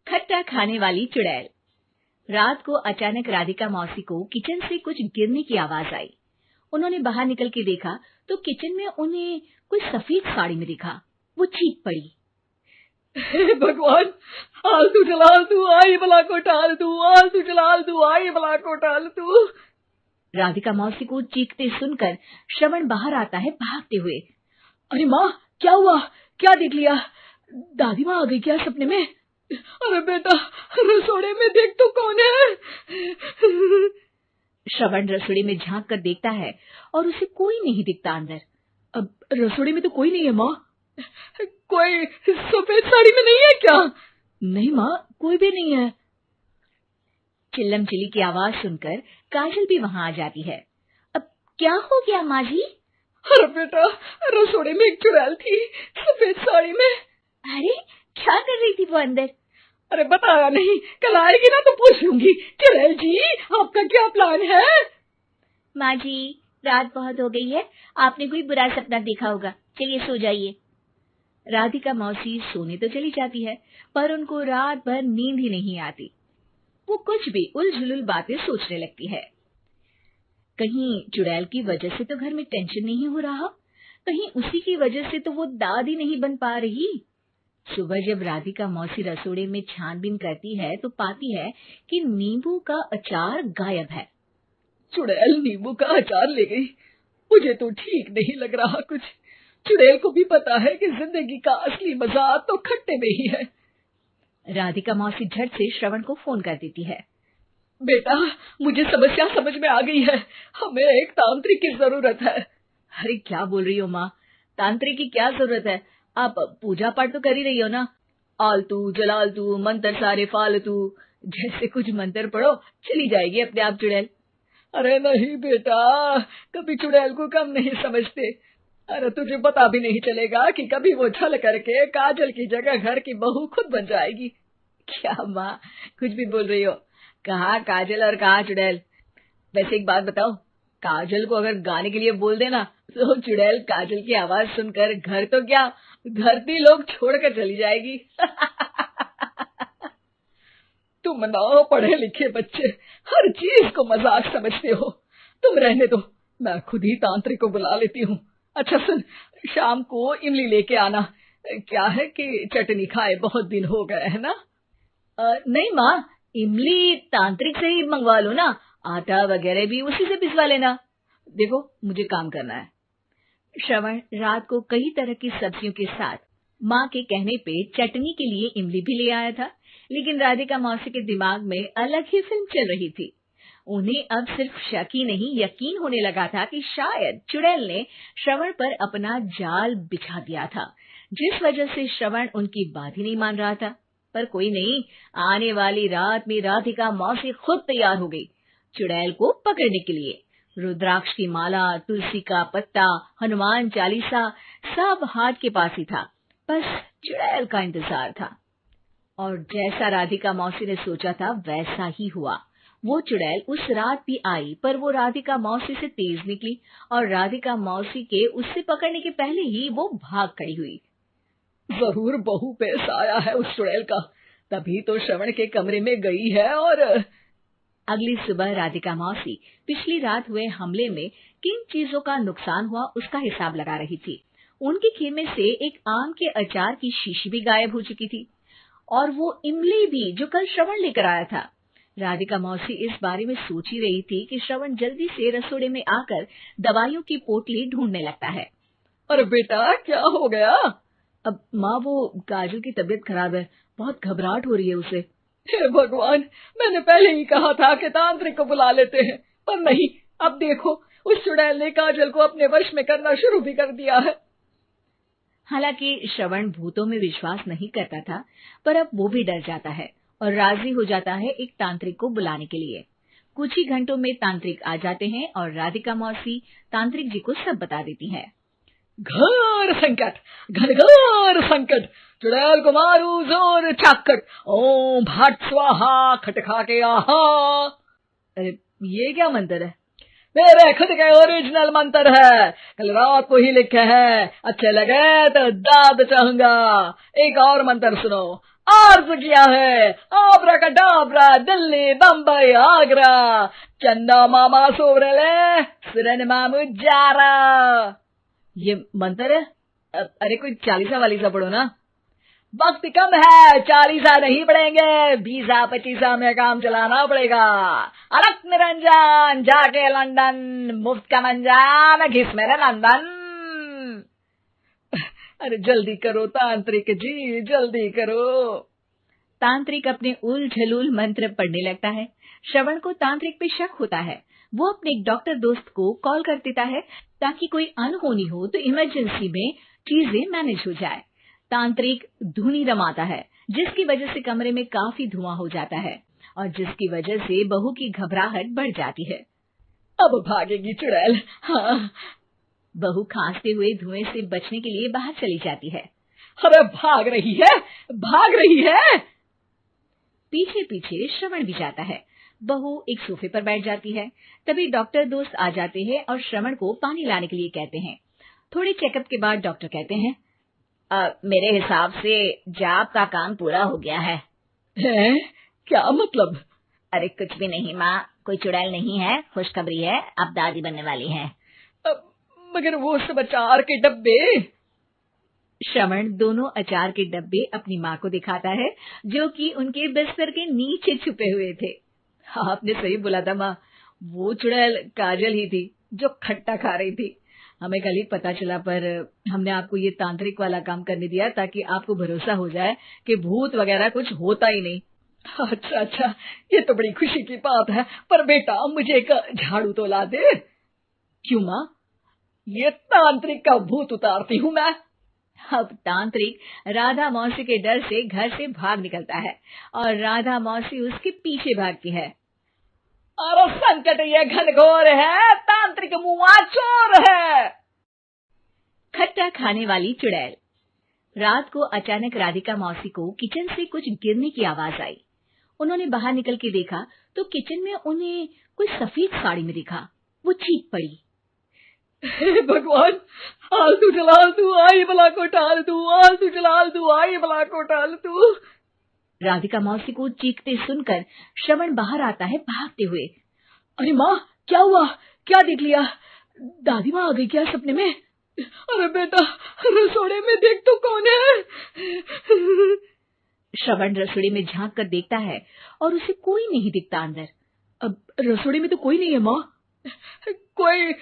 खट्टा खाने वाली चुड़ैल। रात को अचानक राधिका मौसी को किचन से कुछ गिरने की आवाज आई। उन्होंने बाहर निकल के देखा तो किचन में उन्हें कोई सफेद साड़ी में दिखा। वो चीख पड़ी, हे भगवान, आलतू जलालतू आई बला को टाल तू, आलतू जलालतू आई बला को टाल तू। राधिका मौसी को चीखते सुनकर श्रवण बाहर आता है भागते हुए। अरे माँ, क्या हुआ? क्या देख लिया? दादी माँ आ गई क्या सपने में? अरे बेटा, रसोड़े में देख तो कौन है? श्रवण रसोड़ी में झांक कर देखता है और उसे कोई नहीं दिखता अंदर। अब रसोड़ी में तो कोई नहीं है माँ। कोई सफेद साड़ी में नहीं है क्या? नहीं माँ, कोई भी नहीं है। चिल्लम चिल्ली की आवाज सुनकर काजल भी वहां आ जाती है। अब क्या हो गया माँ जी? अरे बेटा, रसोड़े में एक चुड़ैल थी सफेद साड़ी में। अरे क्या कर रही थी वो अंदर? अरे बताया नहीं, कल आएगी ना तो पूछ लूंगी। चुड़ैल जी, आपका क्या प्लान है? माँ जी, रात बहुत हो गई है, आपने कोई बुरा सपना देखा होगा, चलिए सो जाइए। राधिका मौसी सोने तो चली जाती है, पर उनको रात भर नींद ही नहीं आती। वो कुछ भी उलझुल बातें सोचने लगती है। कहीं चुड़ैल की वजह से तो घर में टेंशन नहीं हो रहा, कहीं उसी की वजह से तो वो दादी नहीं बन पा रही। सुबह जब राधिका मौसी रसोड़े में छानबीन करती है तो पाती है कि नींबू का अचार गायब है। चुड़ैल नींबू का अचार ले गई, मुझे तो ठीक नहीं लग रहा कुछ। चुड़ैल को भी पता है कि जिंदगी का असली मजा तो खट्टे में ही है। राधिका मौसी झट से श्रवण को फोन कर देती है। बेटा, मुझे समस्या समझ में आ गई है, हमें एक तांत्रिक की जरूरत है। अरे क्या बोल रही हो माँ, तांत्रिक की क्या जरूरत है? आप पूजा पाठ तो कर ही रही हो ना। आलतू जलालतू मंत्र सारे फालतू जैसे कुछ मंत्र पढ़ो, चली जाएगी अपने आप चुड़ैल। अरे नहीं बेटा, कभी चुड़ैल को कम नहीं समझते। अरे तुझे पता भी नहीं चलेगा कि कभी वो छल करके काजल की जगह घर की बहू खुद बन जाएगी। क्या माँ, कुछ भी बोल रही हो? कहाँ काजल और कहाँ चुड़ैल? वैसे एक बात बताओ, काजल को अगर गाने के लिए बोल देना तो चुड़ैल काजल की आवाज सुनकर घर तो क्या, धरती लोग छोड़कर चली जाएगी। तुम ना पढ़े लिखे बच्चे हर चीज को मजाक समझते हो। तुम रहने दो, मैं खुद ही तांत्रिक को बुला लेती हूँ। अच्छा सुन, शाम को इमली लेके आना। क्या है कि चटनी खाए बहुत दिन हो गए है ना। नहीं माँ, इमली तांत्रिक से ही मंगवा लो ना, आटा वगैरह भी उसी से पिसवा लेना। देखो मुझे काम करना है। श्रवण रात को कई तरह की सब्जियों के साथ माँ के कहने पे चटनी के लिए इमली भी ले आया था, लेकिन राधिका मौसी के दिमाग में अलग ही फिल्म चल रही थी। उन्हें अब सिर्फ शक ही नहीं यकीन होने लगा था कि शायद चुड़ैल ने श्रवण पर अपना जाल बिछा दिया था, जिस वजह से श्रवण उनकी बात ही नहीं मान रहा था। पर कोई नहीं, आने वाली रात में राधिका मौसी खुद तैयार हो गई चुड़ैल को पकड़ने के लिए। रुद्राक्ष की माला, तुलसी का पत्ता, हनुमान चालीसा सब हाथ के पास ही था, बस चुड़ैल का इंतजार था। और जैसा राधिका मौसी ने सोचा था वैसा ही हुआ। वो चुड़ैल उस रात भी आई, पर वो राधिका मौसी से तेज निकली और राधिका मौसी के उससे पकड़ने के पहले ही वो भाग खड़ी हुई। जरूर बहू पे साया है उस चुड़ैल का, तभी तो श्रवण के कमरे में गई है। और अगली सुबह राधिका मौसी पिछली रात हुए हमले में किन चीजों का नुकसान हुआ उसका हिसाब लगा रही थी। उनके खेमे से एक आम के अचार की शीशी भी गायब हो चुकी थी और वो इमली भी जो कल श्रवण लेकर आया था। राधिका मौसी इस बारे में सोच ही रही थी कि श्रवण जल्दी से रसोड़े में आकर दवाइयों की पोटली ढूंढने लगता है। अरे बेटा, क्या हो गया? अब माँ, वो काजल की तबीयत खराब है, बहुत घबराहट हो रही है उसे। हे भगवान, मैंने पहले ही कहा था कि तांत्रिक को बुला लेते हैं, पर नहीं। अब देखो, उस चुड़ैल ने काजल को अपने वश में करना शुरू भी कर दिया है। हालांकि श्रवण भूतों में विश्वास नहीं करता था, पर अब वो भी डर जाता है और राजी हो जाता है एक तांत्रिक को बुलाने के लिए। कुछ ही घंटों में तांत्रिक आ जाते हैं और राधिका मौसी तांत्रिक जी को सब बता देती है। घोर संकट, घनघोर संकट, चुड़ैल को मारू जोर चाकट, ओम भट स्वाहा खटखा के आहा। अरे ये क्या मंत्र है? मेरे खुद के ओरिजिनल मंत्र है, कल रात को ही लिखे हैं। अच्छे लगे तो दाद चाहूंगा। एक और मंत्र सुनो, अर्ज किया है, आब्राकडाब्रा, दिल्ली, बम्बई, आगरा, चंदा मामा सोरले, सुरन मामू जारा। ये मंत्र है? अरे कोई 40 वालीसा पढ़ो ना। वक्त कम है, 40 नहीं पड़ेंगे, 20-25 में काम चलाना पड़ेगा। अलग निरंजन जाके लंदन, मुफ्त का मंजान घिस मेरे नंदन। अरे जल्दी करो तांत्रिक जी, जल्दी करो। तांत्रिक अपने उल झलूल मंत्र पढ़ने लगता है। श्रवण को तांत्रिक पे शक होता है। वो अपने एक डॉक्टर दोस्त को कॉल कर देता है ताकि कोई अनहोनी हो तो इमरजेंसी में चीजें मैनेज हो जाए। तांत्रिक धुनी रमाता है, जिसकी वजह से कमरे में काफी धुआं हो जाता है और जिसकी वजह से बहू की घबराहट बढ़ जाती है। अब भागेगी चुड़ैल। हाँ। बहू खांसते हुए धुएं से बचने के लिए बाहर चली जाती है। अरे भाग रही है, भाग रही है। पीछे पीछे श्रवण भी जाता है। बहू एक सोफे पर बैठ जाती है। तभी डॉक्टर दोस्त आ जाते हैं और श्रवण को पानी लाने के लिए कहते हैं। थोड़े चेकअप के बाद डॉक्टर कहते हैं, मेरे हिसाब से जाप का काम पूरा हो गया है। क्या मतलब? अरे कुछ भी नहीं माँ, कोई चुड़ैल नहीं है, खुशखबरी है, अब दादी बनने वाली है। मगर वो सब अचार के डब्बे। श्रवण दोनों अचार के डब्बे अपनी माँ को दिखाता है, जो कि उनके बिस्तर के नीचे छुपे हुए थे। आपने सही बोला था माँ, वो चुड़ैल काजल ही थी जो खट्टा खा रही थी। हमें कल ही पता चला, पर हमने आपको ये तांत्रिक वाला काम करने दिया ताकि आपको भरोसा हो जाए कि भूत वगैरह कुछ होता ही नहीं। अच्छा अच्छा, ये तो बड़ी खुशी की बात है। पर बेटा मुझे एक झाड़ू तो ला दे। क्यों माँ? ये तांत्रिक का भूत उतारती हूँ मैं। अब तांत्रिक राधा मौसी के डर से घर से भाग निकलता है और राधा मौसी उसके पीछे भागती है। अरे संकट ये घनघोर है, तांत्रिक मुआ चोर है। खट्टा खाने वाली चुड़ैल। रात को अचानक राधिका मौसी को किचन से कुछ गिरने की आवाज आई। उन्होंने बाहर निकल के देखा तो किचन में उन्हें कोई सफेद साड़ी में दिखा। वो चीख पड़ी, हे भगवान, आलतू जलाल तू आई बला को टाल तू, आलतू जलाल तू आई बला को टाल तू। राधिका मौसी को चीखते सुनकर श्रवण बाहर आता है भागते हुए। अरे माँ, क्या हुआ? क्या देख लिया? दादी माँ आ गई क्या सपने में? अरे बेटा, रसोड़े में देख तो कौन है? श्रवण रसोड़ी में झांक कर देखता है और उसे कोई नहीं दिखता अंदर। अब रसोड़ी में तो कोई नहीं है माँ। कोई